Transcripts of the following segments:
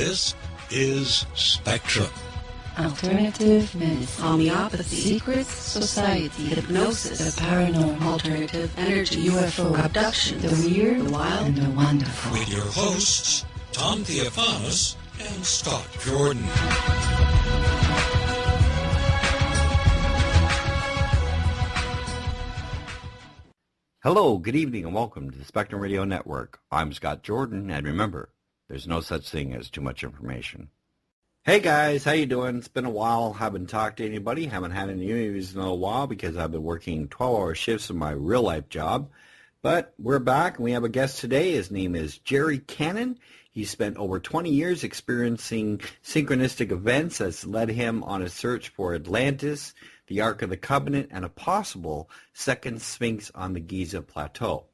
This is Spectrum. Alternative medicine, homeopathy, secrets, society, hypnosis, the paranormal, alternative energy, UFO, abduction, the weird, the wild, and the wonderful. With your hosts, Tom Theophanis and Scott Jordan. Hello, good evening, and welcome to the Spectrum Radio Network. I'm Scott Jordan, and remember, there's no such thing as too much information. Hey guys, how you doing? It's been a while. Haven't talked to anybody. Haven't had any interviews in a while because I've been working 12-hour shifts in my real-life job. But we're back, and we have a guest today. His name is Gerry Cannon. He spent over 20 years experiencing synchronistic events that's led him on a search for Atlantis, the Ark of the Covenant, and a possible second Sphinx on the Giza Plateau.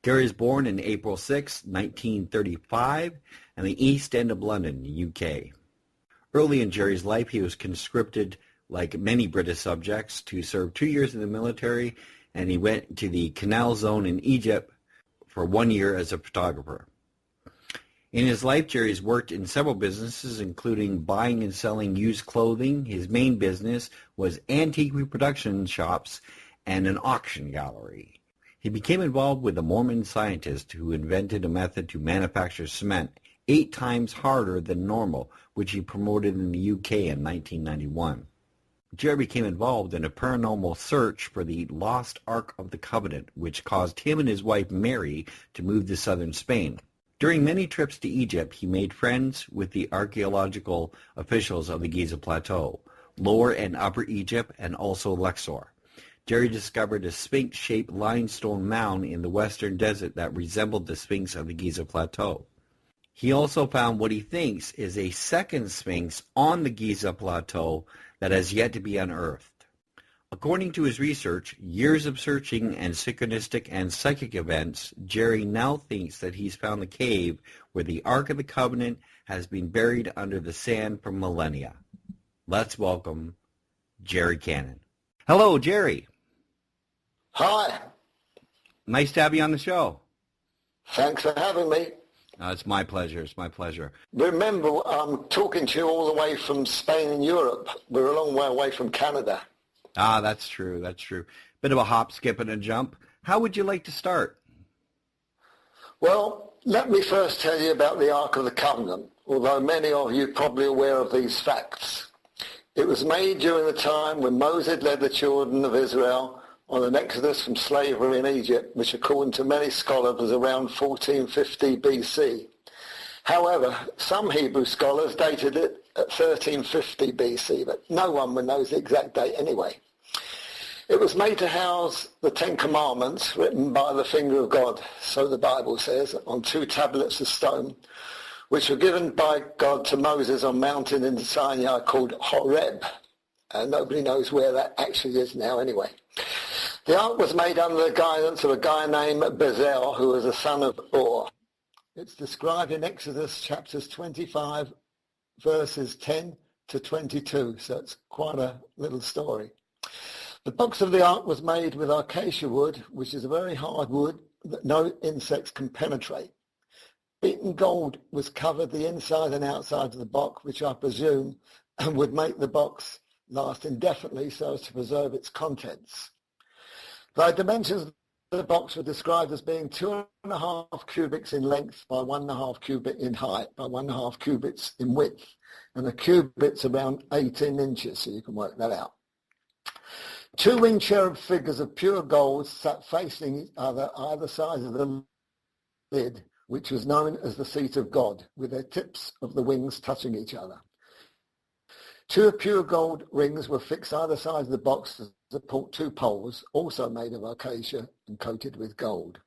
Gerry was born in April 6, 1935, in the East End of London, UK. Early in Gerry's life, he was conscripted, like many British subjects, to serve 2 years in the military, and he went to the Canal Zone in Egypt for 1 year as a photographer. In his life, Gerry's worked in several businesses, including buying and selling used clothing. His main business was antique reproduction shops and an auction gallery. He became involved with a Mormon scientist who invented a method to manufacture cement 8 times harder than normal, which he promoted in the UK in 1991. Gerry became involved in a paranormal search for the lost Ark of the Covenant, which caused him and his wife Mary to move to southern Spain. During many trips to Egypt, he made friends with the archaeological officials of the Giza Plateau, Lower and Upper Egypt, and also Luxor. Gerry discovered a Sphinx-shaped limestone mound in the western desert that resembled the Sphinx of the Giza Plateau. He also found what he thinks is a second Sphinx on the Giza Plateau that has yet to be unearthed. According to his research, years of searching and synchronistic and psychic events, Gerry now thinks that he's found the cave where the Ark of the Covenant has been buried under the sand for millennia. Let's welcome Gerry Cannon. Hello, Gerry. Hi. Nice to have you on the show. Thanks for having me. It's my pleasure. It's my pleasure. Remember, I'm talking to you all the way from Spain and Europe. We're a long way away from Canada. Ah, that's true. That's true. Bit of a hop, skip, and a jump. How would you like to start? Well, let me first tell you about the Ark of the Covenant, although many of you are probably aware of these facts. It was made during the time when Moses led the children of Israel on an exodus from slavery in Egypt, which according to many scholars was around 1450 BC. However, some Hebrew scholars dated it at 1350 BC, but no one knows the exact date anyway. It was made to house the Ten Commandments written by the finger of God, so the Bible says, on 2 tablets of stone, which were given by God to Moses on a mountain in Sinai called Horeb. And nobody knows where that actually is now anyway. The ark was made under the guidance of a guy named Bezalel, who was a son of Ur. It's described in Exodus chapters 25, verses 10 to 22, so it's quite a little story. The box of the ark was made with acacia wood, which is a very hard wood that no insects can penetrate. Beaten gold was covered the inside and outside of the box, which I presume would make the box last indefinitely so as to preserve its contents. The dimensions of the box were described as being 2.5 cubits in length by 1.5 cubit in height by 1.5 cubits in width, and a cubit's around 18 inches, so you can work that out. 2 winged cherub figures of pure gold sat facing each other either side of the lid, which was known as the seat of God, with their tips of the wings touching each other. 2 pure gold rings were fixed either side of the box to support 2 poles, also made of acacia and coated with gold.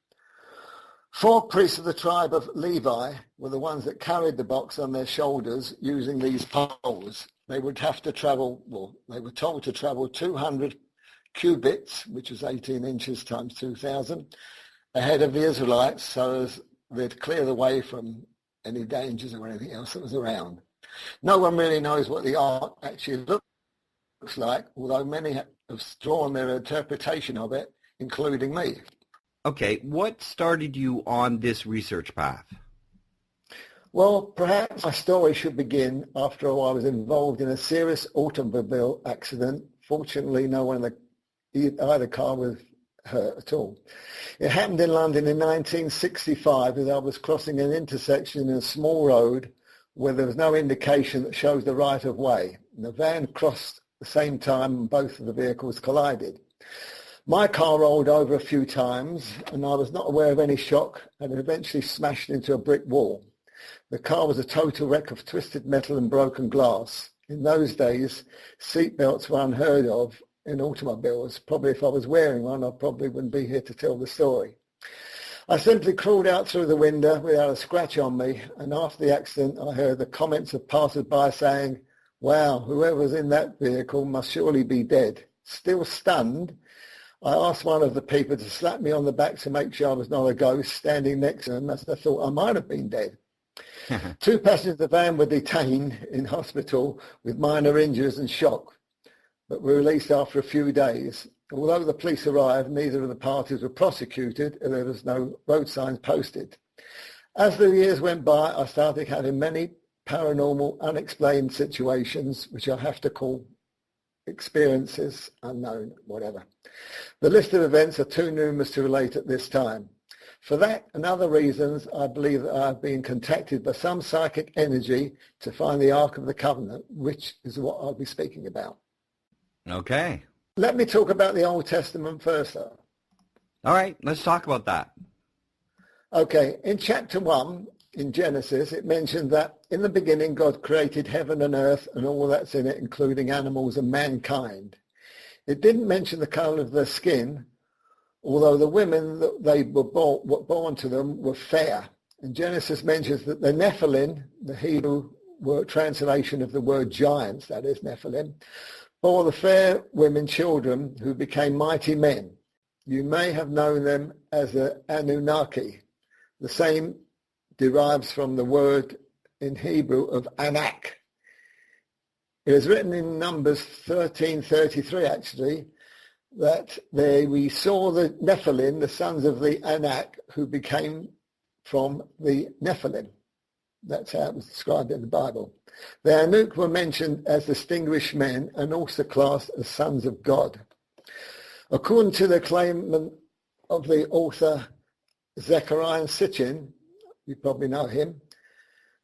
4 priests of the tribe of Levi were the ones that carried the box on their shoulders using these poles. They would have to travel, well, they were told to travel 200 cubits, which was 18 inches times 2,000, ahead of the Israelites so as they'd clear the way from any dangers or anything else that was around. No one really knows what the ark actually looks like, although many have drawn their interpretation of it, including me. Okay, what started you on this research path? Well, perhaps my story should begin after I was involved in a serious automobile accident. Fortunately, no one in either car was hurt at all. It happened in London in 1965 as I was crossing an intersection in a small road where there was no indication that shows the right of way. And the van crossed at the same time and both of the vehicles collided. My car rolled over a few times and I was not aware of any shock and it eventually smashed into a brick wall. The car was a total wreck of twisted metal and broken glass. In those days, seatbelts were unheard of in automobiles. Probably if I was wearing one, I probably wouldn't be here to tell the story. I simply crawled out through the window without a scratch on me, and after the accident, I heard the comments of passers-by saying, "Wow, whoever was in that vehicle must surely be dead." Still stunned, I asked one of the people to slap me on the back to make sure I was not a ghost standing next to him, as I thought I might have been dead. 2 passengers of the van were detained in hospital with minor injuries and shock, but were released after a few days. Although the police arrived, neither of the parties were prosecuted and there was no road signs posted. As the years went by, I started having many paranormal, unexplained situations, which I have to call experiences, unknown, whatever. The list of events are too numerous to relate at this time. For that and other reasons, I believe that I have been contacted by some psychic energy to find the Ark of the Covenant, which is what I'll be speaking about. Okay. Let me talk about the Old Testament first, though. All right, let's talk about that. Okay, in chapter 1 in Genesis, it mentioned that in the beginning God created heaven and earth and all that's in it, including animals and mankind. It didn't mention the colour of their skin, although the women that they were born to them were fair. And Genesis mentions that the Nephilim, the Hebrew word translation of the word giants, that is Nephilim, bore the fair women children who became mighty men. You may have known them as the Anunnaki. The same derives from the word in Hebrew of Anak. It is written in Numbers 13:33 actually, that we saw the Nephilim, the sons of the Anak, who became from the Nephilim. That's how it was described in the Bible. The Anunnaki were mentioned as distinguished men and also classed as sons of God. According to the claim of the author Zecharia Sitchin, you probably know him,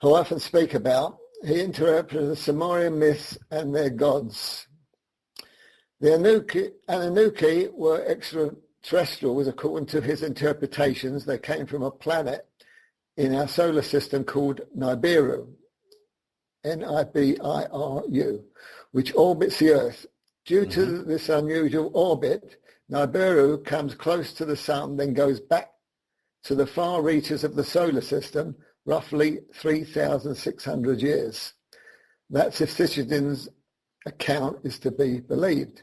who I often speak about, he interpreted the Sumerian myths and their gods. The Anunnaki were extraterrestrials according to his interpretations. They came from a planet in our solar system called Nibiru, Nibiru, which orbits the Earth. Due to this unusual orbit, Nibiru comes close to the sun, then goes back to the far reaches of the solar system, roughly 3,600 years. That's if Sitchin's account is to be believed.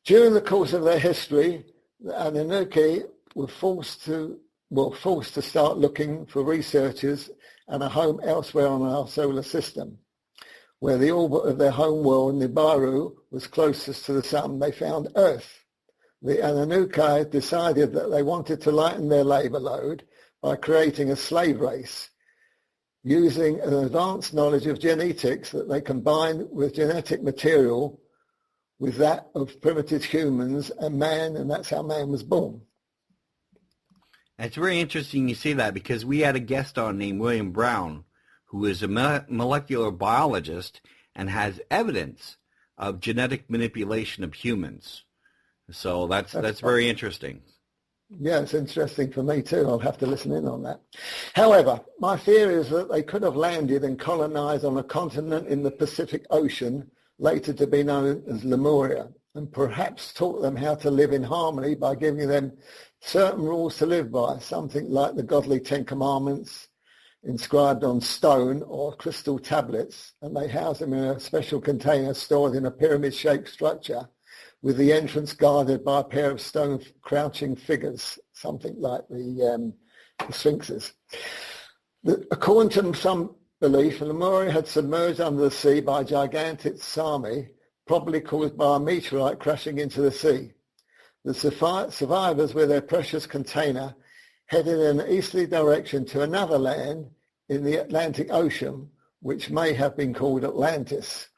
During the course of their history, the Anunnaki were forced to start looking for researchers and a home elsewhere on our solar system. Where the orbit of their home world, Nibiru, was closest to the sun, they found Earth. The Anunnaki decided that they wanted to lighten their labour load by creating a slave race, using an advanced knowledge of genetics that they combined with genetic material with that of primitive humans and man, and that's how man was born. It's very interesting you say that because we had a guest on named William Brown, who is a molecular biologist and has evidence of genetic manipulation of humans. So that's very interesting. Yeah, it's interesting for me too. I'll have to listen in on that. However, my theory is that they could have landed and colonized on a continent in the Pacific Ocean, later to be known as Lemuria, and perhaps taught them how to live in harmony by giving them certain rules to live by, something like the godly 10 Commandments inscribed on stone or crystal tablets, and they house them in a special container stored in a pyramid-shaped structure with the entrance guarded by a pair of stone crouching figures, something like the Sphinxes. According to some belief, Lemuria had submerged under the sea by a gigantic tsunami, probably caused by a meteorite crashing into the sea. The survivors with their precious container headed in an easterly direction to another land in the Atlantic Ocean, which may have been called Atlantis.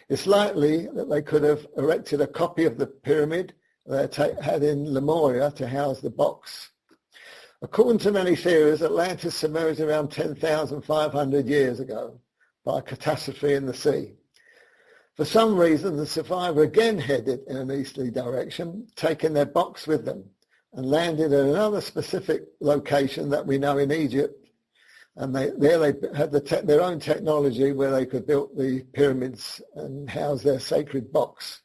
It's likely that they could have erected a copy of the pyramid they had in Lemuria to house the box. According to many theories, Atlantis submerged around 10,500 years ago by a catastrophe in the sea. For some reason, the survivor again headed in an easterly direction, taking their box with them, and landed at another specific location that we know in Egypt. And there they had their own technology where they could build the pyramids and house their sacred box.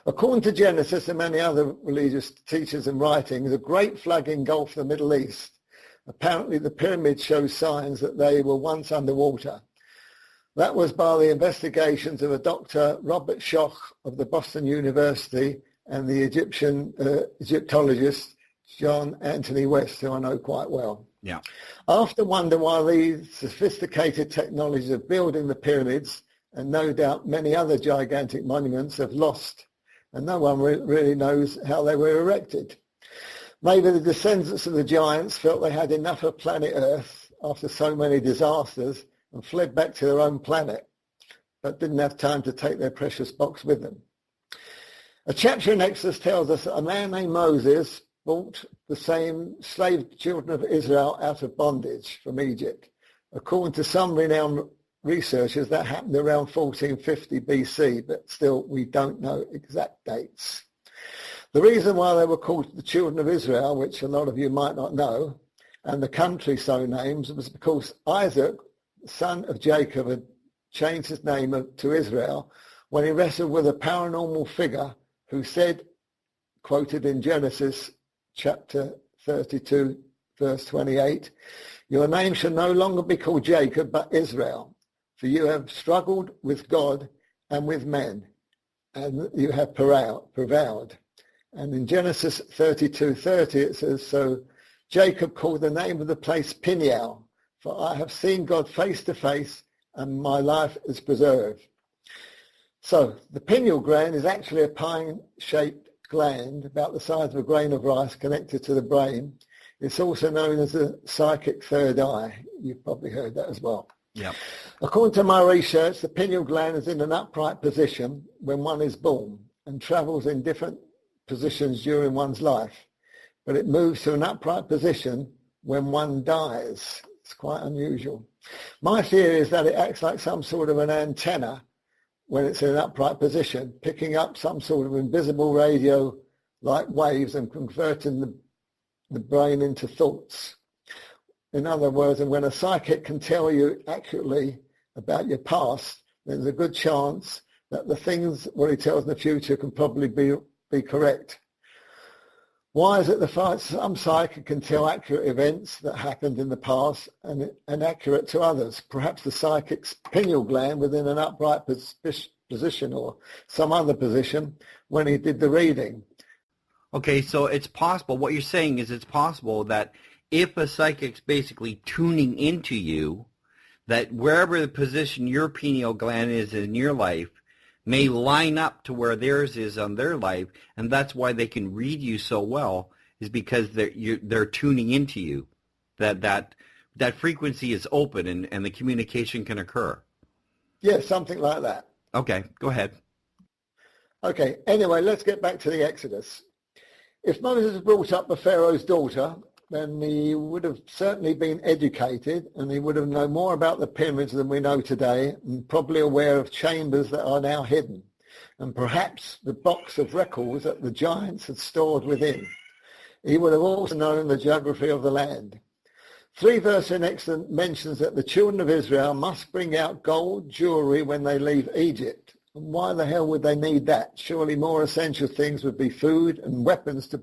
According to Genesis and many other religious teachers and writings, a great flood engulfed the Middle East. Apparently, the pyramids show signs that they were once underwater. That was by the investigations of a Dr. Robert Schoch of the Boston University and the Egyptologist John Anthony West, who I know quite well. Yeah. After wonder why these sophisticated technologies of building the pyramids and no doubt many other gigantic monuments have lost, and no one really knows how they were erected. Maybe the descendants of the giants felt they had enough of planet Earth after so many disasters and fled back to their own planet, but didn't have time to take their precious box with them. A chapter in Exodus tells us that a man named Moses brought the same slave children of Israel out of bondage from Egypt. According to some renowned researchers, that happened around 1450 BC, but still we don't know exact dates. The reason why they were called the children of Israel, which a lot of you might not know, and the country so named, was because Isaac, son of Jacob, had changed his name to Israel when he wrestled with a paranormal figure who said, quoted in Genesis chapter 32, verse 28, "Your name shall no longer be called Jacob, but Israel, for you have struggled with God and with men, and you have prevailed." And in Genesis 32:30 it says, "So Jacob called the name of the place Peniel, for I have seen God face to face, and my life is preserved." So the pineal gland is actually a pine-shaped gland about the size of a grain of rice connected to the brain. It's also known as the psychic third eye. You've probably heard that as well. Yeah. According to my research, the pineal gland is in an upright position when one is born and travels in different positions during one's life, but it moves to an upright position when one dies. It's quite unusual. My theory is that it acts like some sort of an antenna when it's in an upright position, picking up some sort of invisible radio-like waves and converting the brain into thoughts. In other words, and when a psychic can tell you accurately about your past, there's a good chance that the things what he tells in the future can probably be correct. Why is it some psychic can tell accurate events that happened in the past and inaccurate to others? Perhaps the psychic's pineal gland within an upright position or some other position when he did the reading. Okay, so it's possible, what you're saying is it's possible that if a psychic's basically tuning into you, that wherever the position your pineal gland is in your life may line up to where theirs is on their life, and that's why they can read you so well, is because they're tuning into you. That frequency is open and the communication can occur. Yeah, something like that. Okay, go ahead. Okay, anyway, let's get back to the Exodus. If Moses was brought up by Pharaoh's daughter, then he would have certainly been educated and he would have known more about the pyramids than we know today and probably aware of chambers that are now hidden and perhaps the box of records that the giants had stored within. He would have also known the geography of the land. 3 verses in Exodus mentions that the children of Israel must bring out gold jewelry when they leave Egypt. And why the hell would they need that? Surely more essential things would be food and weapons to